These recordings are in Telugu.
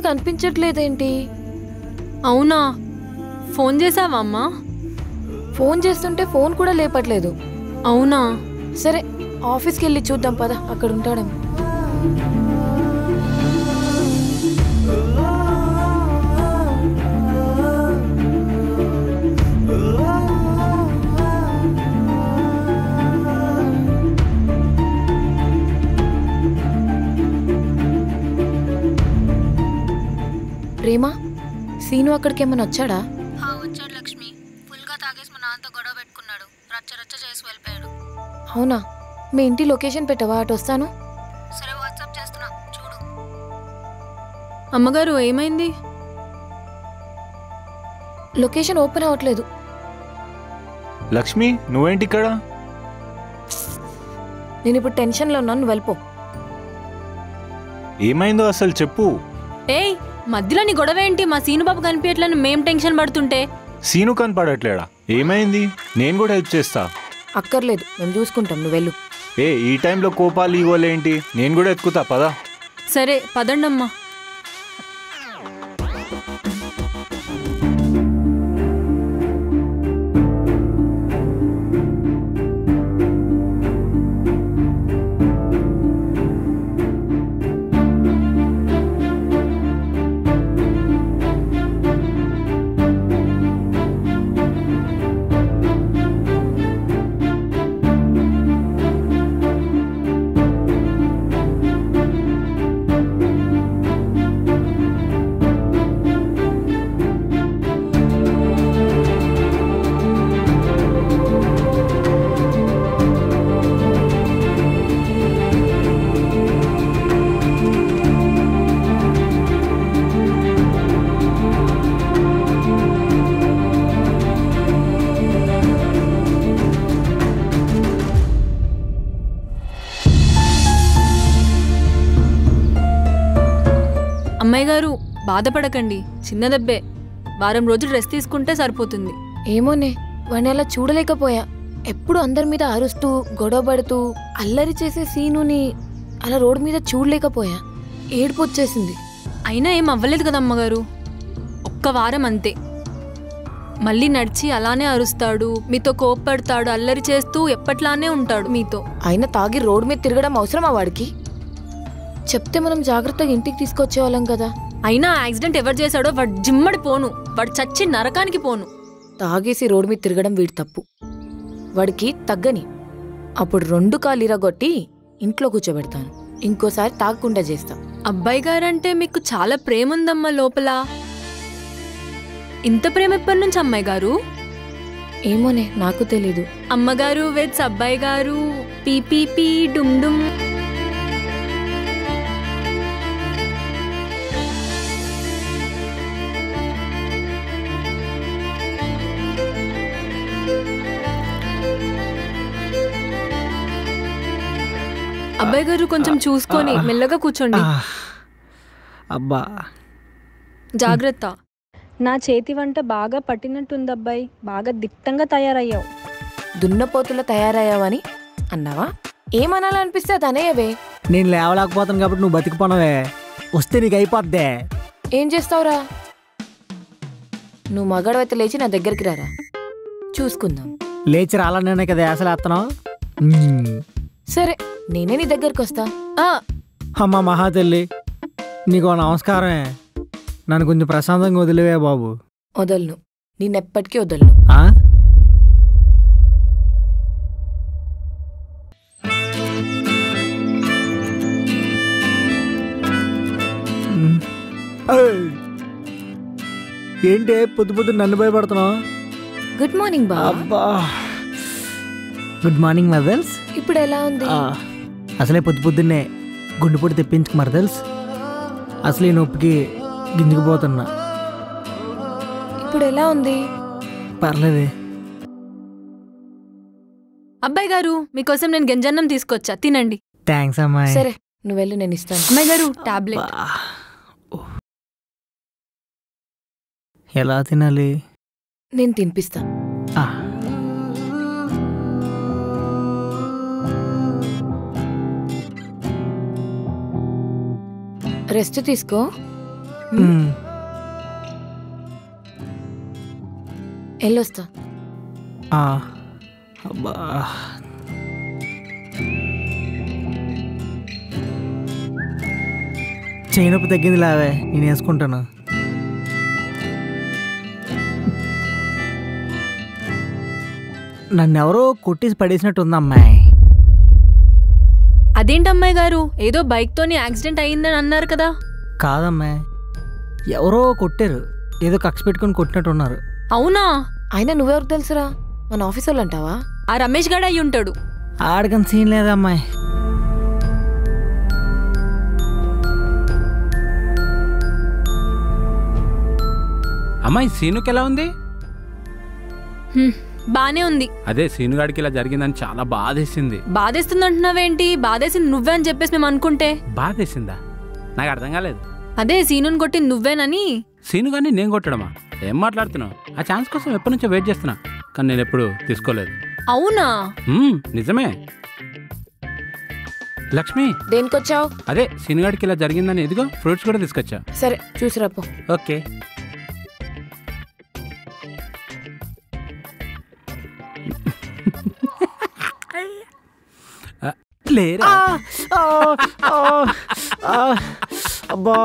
కనిపించట్లేదేంటి? అవునా, ఫోన్ చేసావా అమ్మా? ఫోన్ చేస్తుంటే ఫోన్ కూడా లేపట్లేదు. అవునా, సరే ఆఫీస్కి వెళ్ళి చూద్దాం పద, అక్కడ ఉంటాడేమో. ప్రేమ, సీను అక్కడికి ఏమైనా వచ్చాడా? వచ్చాడు లక్ష్మి. ఫుల్గా తాగేసి మా నాన్నతో గొడవ పెట్టుకున్నాడు. రచ్చ రచ్చ చేసి వెళ్ళిపోయాడు. అవునా, మీ ఇంటి లొకేషన్ పెట్టవా, అటు వస్తాను. సరే వాట్సాప్ చేస్తున్నా చూడు. అమ్మగారు ఏమైంది? లొకేషన్ ఓపెన్ అవ్వట్లేదు. లక్ష్మి, నువ్వేంటి ఇక్కడ? నేను ఇప్పుడు టెన్షన్లో ఉన్నాను, నువ్వు వెళ్ళిపో. ఏమైందో అసలు చెప్పు. ఏయ్, మధ్యలో నీ గొడవ ఏంటి? మా సీనుబాబు కనిపించట్లని మేం టెన్షన్ పడుతుంటే. సీను కనపడట్లేడా? ఏమైంది? నేను కూడా హెల్ప్ చేస్తా. అక్కర్లేదు, మేము చూసుకుంటాం, నువ్వు వెళ్ళు. ఈ టైంలో కోపాలు ఇవ్వలేంటి? నేను కూడా ఎత్తుకుతా పదా. సరే పదండమ్మా. అమ్మాయి గారు బాధపడకండి, చిన్న దెబ్బే. వారం రోజులు రెస్ట్ తీసుకుంటే సరిపోతుంది. ఏమోనే, వాడిని అలా చూడలేకపోయా. ఎప్పుడు అందరి మీద అరుస్తూ గొడవ పడుతూ అల్లరి చేసే సీనుని అలా రోడ్డు మీద చూడలేకపోయా. ఏడుపు వచ్చేసింది. అయినా ఏం అవ్వలేదు కదా అమ్మగారు, ఒక్క వారం అంతే. మళ్ళీ నడిచి అలానే అరుస్తాడు, మీతో కోప్పడతాడు, అల్లరి చేస్తూ ఎప్పట్లానే ఉంటాడు మీతో. అయినా తాగి రోడ్డు మీద తిరగడం అవసరమా వాడికి? చెప్తే మనం జాగ్రత్తగా ఇంటికి తీసుకొచ్చేవాళ్ళం కదా. అయినా యాక్సిడెంట్ ఎవరు చేశాడో వాడు జిమ్మడి పోను, వాడు చచ్చి నరకానికి పోను. తాగేసి రోడ్డు మీద తిరగడం వీడి తప్పు. వాడికి తగ్గని, అప్పుడు 2 కాళ్ళు ఇరగొట్టి ఇంట్లో కూర్చోబెడతాను. ఇంకోసారి తాగకుండా చేస్తా. అబ్బాయి గారంటే మీకు చాలా ప్రేమ ఉందమ్మా లోపల. ఇంత ప్రేమ ఎప్పటి నుంచి అమ్మాయి గారు? ఏమోనే, నాకు తెలీదు. అమ్మగారు వెట్స్ అబ్బాయి గారు పీపీపీ డుమ్ డుమ్. అబ్బాయి గారు కొంచెం చూసుకొని మెల్లగా కూర్చోండి. అబ్బా, జాగ్రత్త. నా చేతి వంట బాగా పట్టినట్టుంది అబ్బాయి, బాగా దిట్టంగా తయారయ్యావు. దున్నపోతులా తయారయ్యావని అన్నావా? ఏమనాలనిపిస్తే అదనేయవే. నేను లేవలేకపోతాను కాబట్టి నువ్వు బతికిపోనవే. వస్తే నీకు అయిపోద్దే. ఏం చేస్తావురా? నువ్వు మగాడవైతే లేచి నా దగ్గరికి రారా, చూసుకుందాం. లేచి రాలనే కదా వేసలేస్తున్నావు. సరే, నేనే నీ దగ్గరికి వస్తా. అమ్మ మహాతల్లి, నీకు నమస్కారమే. నన్ను కొంచెం ప్రశాంతంగా వదిలేవే బాబు. వదలను, నేనెప్పటికీ వదలను. ఏంటి పొద్దు పొద్దు నన్ను భయపడుతున్నావు? గుడ్ మార్నింగ్ బా. Good morning mothers. ఇప్పుడు ఎలా ఉంది? అసలే పొద్దు పొద్దున్నే గుండెపోటు తెప్పించుకు మరదల్స్. అసలు ఈ నొప్పికి గింజుకుపోతున్నా. ఇప్పుడు ఎలా ఉంది? పర్లేదే. అబ్బాయి గారు మీకోసం నేను గంజన్నం తీసుకొచ్చా, తినండి. థ్యాంక్స్ అమ్మాయి. సరే నువ్వు వెళ్ళు, నేను ఇస్తాను. అమ్మాయి గారు టాబ్లెట్. ఎలా తినాలి? నేను తినిపిస్తా. రెస్ట్ తీసుకో, వెళ్ళొస్తా. అబ్బా చేయి నొప్పి తగ్గింది లావే, నేను వేసుకుంటాను. నన్నెవరో కొట్టేసి పడేసినట్టు ఉంది అమ్మాయి. అదేంటి అమ్మాయి గారు, ఏదో బైక్తోని యాక్సిడెంట్ అయ్యిందని అన్నారు కదా? కాదమ్మాయి, ఎవరో కొట్టారు, ఏదో కక్ష పెట్టుకుని కొట్టినట్టు ఉన్నారు. అవునా? అయినా నువ్వెవరు తెలుసురా? మన ఆఫీసర్లు అంటావా? ఆ రమేష్ గడ అయి ఉంటాడు. ఆడకని సీన్ లేదమ్మాయి. అమ్మాయి సీనుకి ఎలా ఉంది? బానే ఉంది. అదే సీనుగాడికి ఇలా జరిగిందని చాలా బాధేసింది. బాధేస్తుంది అంటున్నావేంటి? బాధేసింది నువ్వే అని చెప్పేసి మేము అనుకుంటే. బాధేసిందా? నాకు అర్థం కాలేదు. అదే సీనుని కొట్టింది నువ్వేనని. సీనుగాడిని నేను కొట్టడమా? ఏం మాట్లాడుతున్నావు? ఆ ఛాన్స్ కోసం ఎప్పటి నుంచో వెయిట్ చేస్తున్నా, కానీ నేను ఎప్పుడు తీసుకోలేదు. అవునా? నిజమే. లక్ష్మి, దేనికొచ్చావు? అదే సీనుగాడికి ఇలా జరిగిందని ఎదిగో ఫ్రూట్స్ కూడా తీసుకొచ్చా. సరే చూసిరాపో. ఓకే. లేరా అబ్బా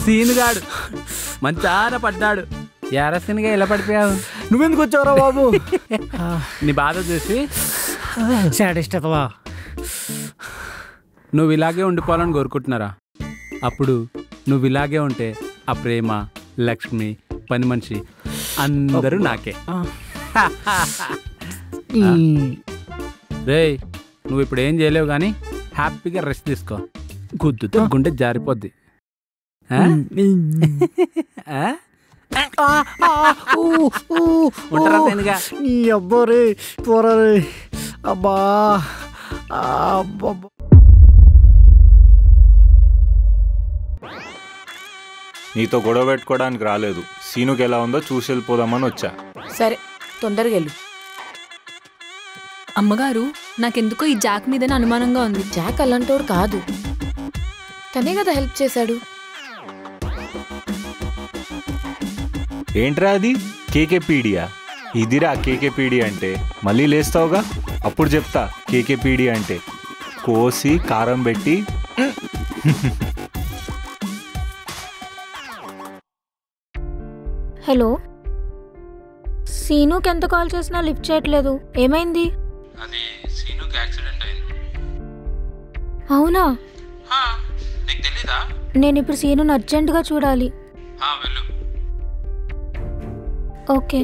సీనుగాడు మంచాన పడ్డాడు. ఎరా సీనుగా ఎలా పడిపోయావు? నువ్వెందుకు వచ్చావురా బాబు? నీ బాధ చూసి సాడిస్ట్ అతవా. నువ్వు ఇలాగే ఉండిపోవాలని కోరుకుంటున్నారా? అప్పుడు నువ్వు ఇలాగే ఉంటే ఆ ప్రేమ, లక్ష్మి, పని మనిషి అందరూ నాకే. రేయ్, నువ్వు ఇప్పుడు ఏం చేయలేవు కానీ హ్యాపీగా రెస్ట్ తీసుకో. గుద్దుతో గుండె జారిపోద్ది. ఉంటారా సీనుగా? నీ అబ్బోరే పోరారే. అబ్బా నీతో గొడవ పెట్టుకోవడానికి రాలేదు, సీనుకి ఎలా ఉందో చూసి వెళ్ళిపోదామని వచ్చా. సరే తొందరగా వెళ్ళు. అమ్మగారు, నాకెందుకో ఈ జాక్ మీదనే అనుమానంగా ఉంది. జాక్ అలాంటోడు కాదు, తనే కదా హెల్ప్ చేశాడు. ఏంట్రా అది? కేకేపీడియా? ఇదిరా కేకేపీడి అంటే. మళ్ళీ లేస్తావుగా, అప్పుడు చెప్తా కేకేపీడి అంటే. కోసి కారం పెట్టి. హలో, సీనుకి ఎంత కాల్ చేసినా లిఫ్ట్ చేయట్లేదు, ఏమైంది? అది సీనుకి యాక్సిడెంట్ అయింది. అవునా? నీకు తెలీదా? నేను ఇప్పుడు సీనుని అర్జెంటుగా చూడాలి. వెళ్ళు. ఓకే.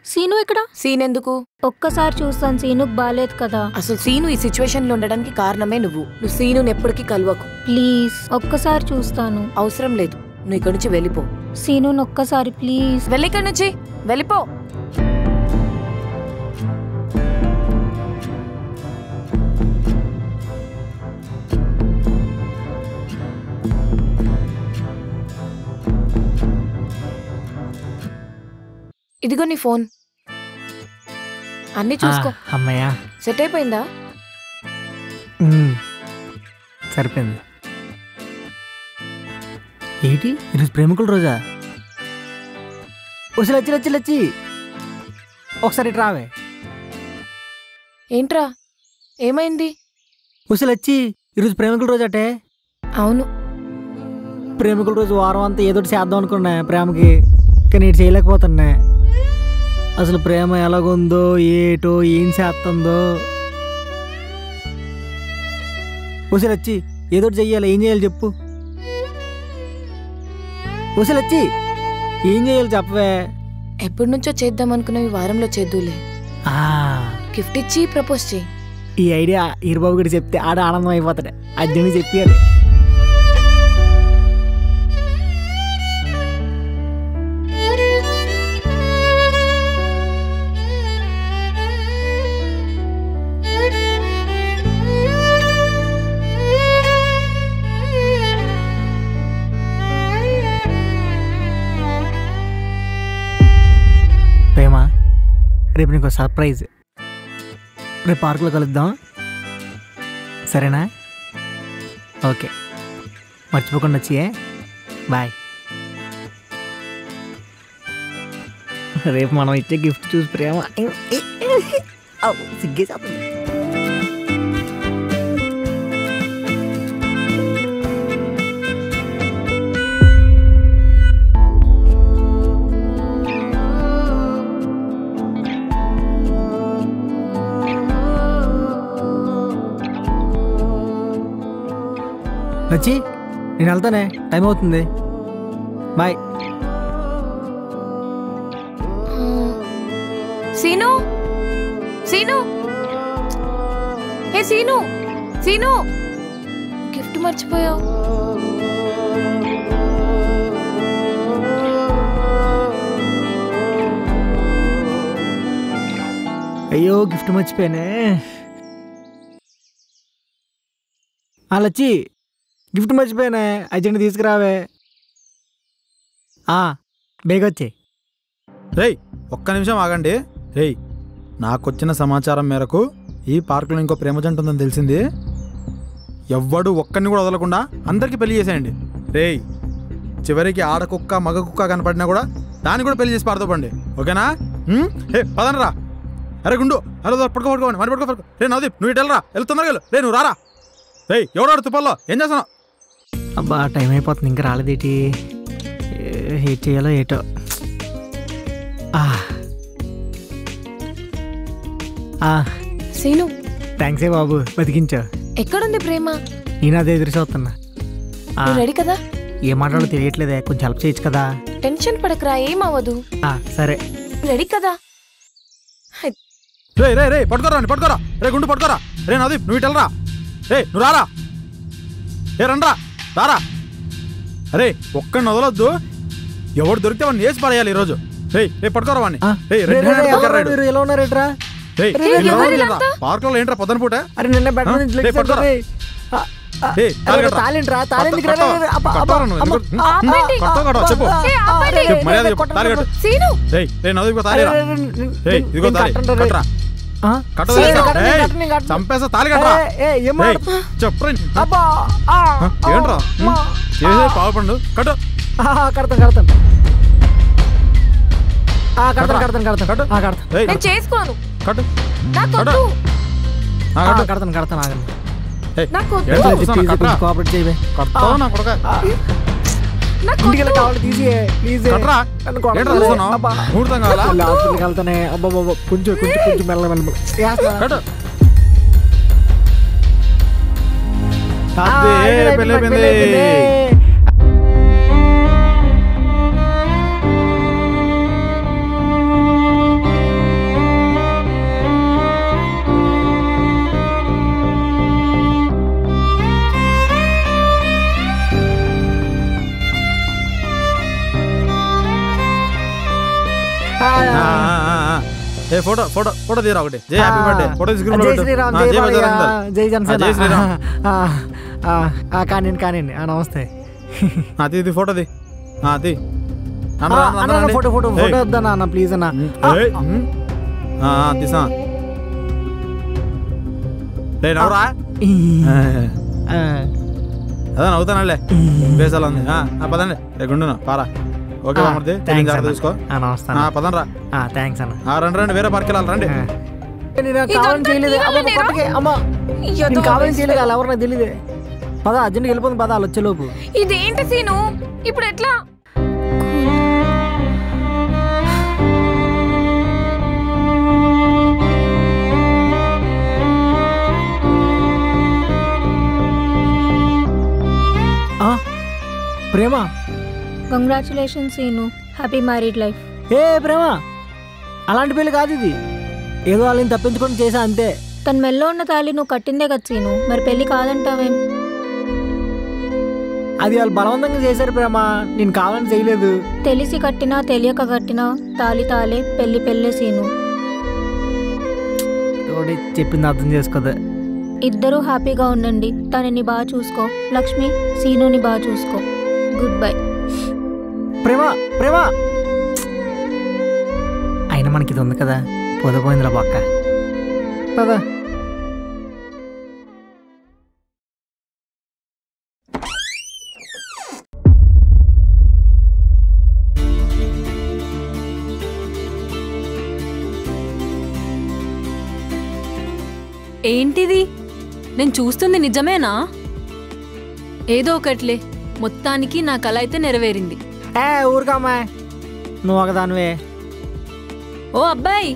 సీను ఇక్కడ? సీన్ ఎందుకు? ఒక్కసారి చూస్తాను, సీనుకు బాలేదు కదా. అసలు సీను ఈ సిచ్యువేషన్ లో ఉండడానికి కారణమే నువ్వు సీనుని ఎప్పటికీ కలవకు ప్లీజ్. ఒక్కసారి చూస్తాను. అవసరం లేదు, నువ్వు ఇక్కడి నుంచి వెళ్ళిపో. సీనుని ఒక్కసారి ప్లీజ్. వెళ్ళి ఇక్కడి నుంచి వెళ్ళిపో. ఇదిగో నీ ఫోన్, అన్నీ చూసుకో. అమ్మయ్యా సెట్ అయిపోయిందా? సరిపోయింది. ఏంటి ఈరోజు ప్రేమికుల రోజా? లచ్చి లచ్చి లచ్చి ఒకసారి ఇటు రావే. ఏంట్రా, ఏమైంది? లచ్చి ఈరోజు ప్రేమికుల రోజు అటే. అవును, ప్రేమికుల రోజు వారం అంతా ఏదో చేద్దాం అనుకున్నా ప్రేమకి, కానీ ఇటు చేయలేకపోతున్నా. అసలు ప్రేమ ఎలాగుందో ఏటో ఏం చేస్తుందో. లచ్చి ఏదో చెయ్యాలి, ఏం చేయాలి చెప్పు. లచ్చి ఏం చేయాలి చెప్పవే. ఎప్పటి నుంచో చేద్దాం అనుకున్నవి వారంలో చేద్దులే. గిఫ్ట్ ఇచ్చి ప్రపోజ్ చేయి. ఈ ఐడియా ఈరుబాబు గడి చెప్తే ఆడ ఆనందం అయిపోతాడు. అద్దెని చెప్పాలి. ప్రేమ, రేపు నీకు సర్ప్రైజ్. రేపు పార్కులో కలుద్దాం, సరేనా? ఓకే, మర్చిపోకుండా వచ్చియే. బాయ్. రేపు మనం ఇచ్చే గిఫ్ట్ చూసి ప్రేమ సిగ్గేసేస్తుంది. వచ్చి నేను వెళ్తానే, టైం అవుతుంది. బాయ్. సీను, సీను, ఏ సీను, సీను, గిఫ్ట్ మర్చిపోయావు. అయ్యో గిఫ్ట్ మర్చిపోయానే. లచ్చి గిఫ్ట్ మర్చిపోయానే, అర్జెంట్ తీసుకురావే. బేగొచ్చే. రేయ్ ఒక్క నిమిషం ఆగండి. రేయ్ నాకొచ్చిన సమాచారం మేరకు ఈ పార్కులో ఇంకో ప్రేమ జంట ఉందని తెలిసింది. ఎవ్వడు ఒక్కరిని కూడా వదలకుండా అందరికీ పెళ్లి చేసేయండి. రేయ్ చివరికి ఆడకుక్క మగ కుక్క కనపడినా కూడా దాన్ని కూడా పెళ్లి చేసి పారదోపండి, ఓకేనా? పదనరా. అరే గుండు, అరే పడుకోండి, మరి పడుకో. రే నవదీప్, నువ్వు ఇటు వెళ్ళరా, వెళ్ళు తొందరగా వెళ్ళు. రే నువ్వు రారా. రేయ్ ఎవడాడు తుప్పల్లో, ఏం చేస్తున్నావు? అబ్బా టైం అయిపోతుంది, ఇంకా రాలేదేటి. ఏం చేయాలో ఏటో. సీను, థ్యాంక్సే బాబు, బతికించావు. ఎక్కడుంది ప్రేమ? నేను అదే ఎదురు చూస్తున్నా. రెడీ కదా? ఏం మాట్లాడో తెలియట్లేదే, కొంచెం హెల్ప్ చేయొచ్చు కదా? టెన్షన్ పడకరా, ఏం అవ్వదు. సరే రెడీ కదా? రే రే రే పట్టుకోరా. రే గుండు పట్టుకోరా. రే నవదీప్, నువ్వు ఇటు వెళ్ళరా. రే నువ్వు రారా. ఏ రండ్రా, రారా. అరే ఒక్కడిని వదలొద్దు, ఎవడు దొరికితే వాడిని వేసి పడేయాలి ఈరోజు. రే పట్టుకోరా వాడిని. ఎలా ఉన్నారేట్రా? పార్క్ లో ఏంట్రా పొద్దున పూట? అరే నిన్న చంపేసా తాళి కట్టరా. చెప్పరా ఏంట్రా పావుపండు కట్టు. చేసుకోను, వెళ్తానే. అబ్బా కొంచెం మెల్ల ఫోటో తీరా ఒకటి. జై హ్యాపీ బర్త్డే ఫోటో జై జనసేన. కానీ నమస్తే. అది ఫోటోది. ఫోటో ఫోటో ఫోటో వద్దన్నా అన్న ప్లీజ్ అన్న. తీసా నవ్వురా అదే నవ్వుతానులే బేసాలు ఉంది. పదండి గుండును పారా. ఓకే బామర్ది తీసుకో. పదం రా. థ్యాంక్స్ అన్న. రండి రండి వేరే పార్క్ వెళ్ళాలి రండి. కావాలని చేయలేదు అమ్మా, కావాలని చేయలేదు వాళ్ళు ఎవరు నాకు తెలియదు. పద అర్జెంట్కి వెళ్ళిపోతుంది పద వాళ్ళు వచ్చేలోపు. ఇదేంటి సీను ఇప్పుడు ఎట్లా? Prema congratulation Seenu, happy married life. ఏ ప్రేమ అలాంటి పెళ్లి కాదు ఇది, ఏదో వాళ్ళని తప్పించుకొని చేసా అంతే. తన మెల్లో ఉన్న తాళి నువ్వు కట్టిందే కదా సీను, మరి పెళ్లి కాదంటావేం? అది వాళ్ళు బలవంతంగా చేశారు ప్రేమ, నేను కావాలని చేయలేదు. తెలిసి కట్టినా తెలియక కట్టినా తాళి తాలే, పెళ్లి పెళ్ళే సీను. చెప్పింది అర్థం చేసుకోదా. ఇద్దరూ హ్యాపీగా ఉండండి. తనని బాగా చూసుకో లక్ష్మి, సీనుని బాగా చూసుకో. Good bye. ప్రేమ ప్రేమ అయినా మనకి ఇది ఉంది కదా, పోదపోయిందిరా పక్క పదా. ఏంటిది? నేను చూస్తుంది నిజమేనా? ఏదో ఒకట్లే, మొత్తానికి నా కల అయితే నెరవేరింది. ఊరుకమ్మా నువ్వు ఒకదానివే. ఓ అబ్బాయి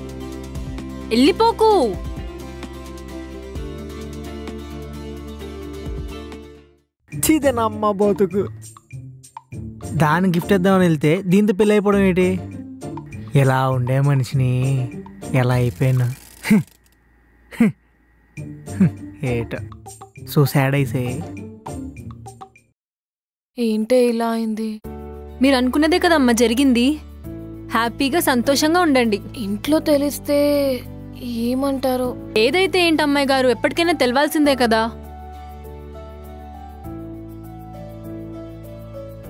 వెళ్ళిపోకు. చీదేనమ్మ బతుకు. దాని గిఫ్ట్ ఇద్దామని వెళ్తే దీంతో పెళ్ళి అయిపోవడం ఏంటి? ఎలా ఉండే మనిషిని ఎలా అయిపోయాను. ఏటో సో సాడ్ అయితే. ఏంటే ఇలా అయింది? మీరు అనుకున్నదే కదమ్మా జరిగింది. హ్యాపీగా సంతోషంగా ఉండండి. ఇంట్లో తెలిస్తే ఏమంటారో. ఏదైతే ఏంటి అమ్మాయి గారు, ఎప్పటికైనా తెలవాల్సిందే కదా.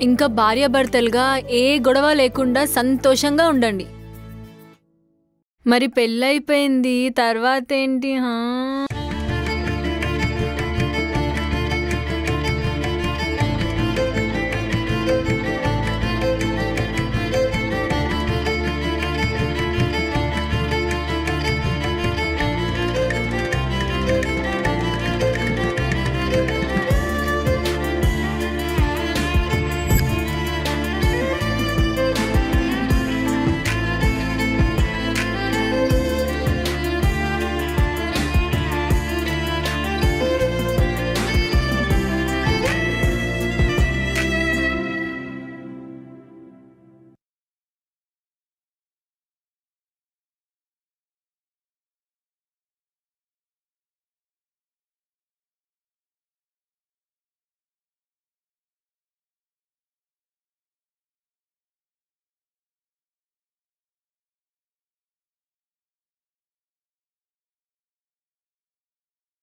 ఇంకా భార్యాభర్తలుగా ఏ గొడవ లేకుండా సంతోషంగా ఉండండి. మరి పెళ్ళైపోయింది తర్వాత ఏంటి?